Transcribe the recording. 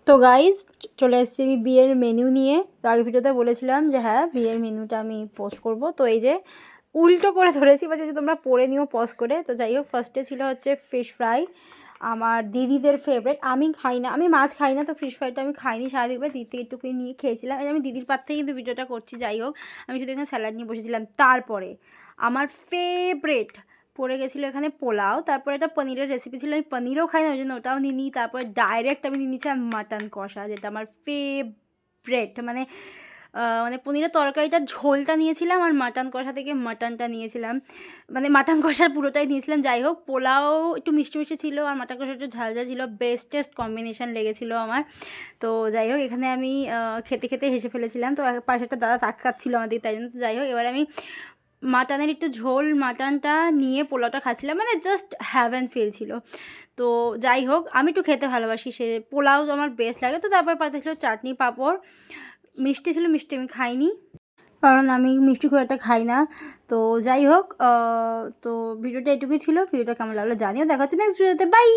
তো গাইজ চলে এসেছি আমি বিয়ের মেনু নিয়ে। তো আগে ভিডিওতে বলেছিলাম যে হ্যাঁ বিয়ের মেনুটা আমি পোস্ট করব। তো এই যে উল্টো করে ধরেছি, বা যদি তোমরা পরে নিও পজ করে। তো যাই হোক, ফার্স্টে ছিল হচ্ছে ফিশ ফ্রাই, আমার দিদিদের ফেভারিট। আমি খাই না, আমি মাছ খাই না, তো ফিশ ফ্রাইটা আমি খাইনি স্বাভাবিকভাবে, দিদি থেকে একটুকুই নিয়ে খেয়েছিলাম। এই আমি দিদির পার থেকে কিন্তু ভিডিওটা করছি। যাই হোক, আমি শুধু এখানে স্যালাড নিয়ে বসেছিলাম। তারপরে আমার ফেভারিট পড়ে গেছিলো এখানে পোলাও, তারপরে একটা পনিরের রেসিপি ছিল, আমি পনিরও খাই না ওই জন্য ওটাও নিই নি। তারপরে ডাইরেক্ট আমি নিয়ে নিয়েছিলাম মাটন কষা, যেটা আমার ফেভারেট। মানে মানে পনিরের তরকারিটার ঝোলটা নিয়েছিলাম, আর মাটন কষা থেকে মাটনটা নিয়েছিলাম, মানে মাটন কষার পুরোটাই নিয়েছিলাম। যাই হোক, পোলাও একটু মিষ্টি মিষ্টি ছিল, আর মাটন কষা একটু ঝাল ঝাল ছিল, বেস্টেস্ট কম্বিনেশন লেগেছিলো আমার। তো যাই হোক, এখানে আমি খেতে খেতে হেসে ফেলেছিলাম। তো পাশে একটা দাদা তাকাচ্ছিল আমাদের, তাই জন্য। তো যাই হোক, এবার আমি মাটনের একটু ঝোল মাটনটা নিয়ে পোলাওটা খাচ্ছিলাম, মানে জাস্ট হ্যাভেন ফিল ছিল। তো যাই হোক, আমি একটু খেতে ভালোবাসি, সে পোলাও আমার বেস্ট লাগে। তো তারপর পাতে ছিল চাটনি পাঁপড়, মিষ্টি ছিল, মিষ্টি আমি খাইনি কারণ আমি মিষ্টি খুব একটা খাই না। তো যাই হোক, তো ভিডিওটা এটুকুই ছিল। ভিডিওটা কেমন লাগলো জানিও। দেখা হচ্ছে নেক্সট ভিডিওতে, বাই।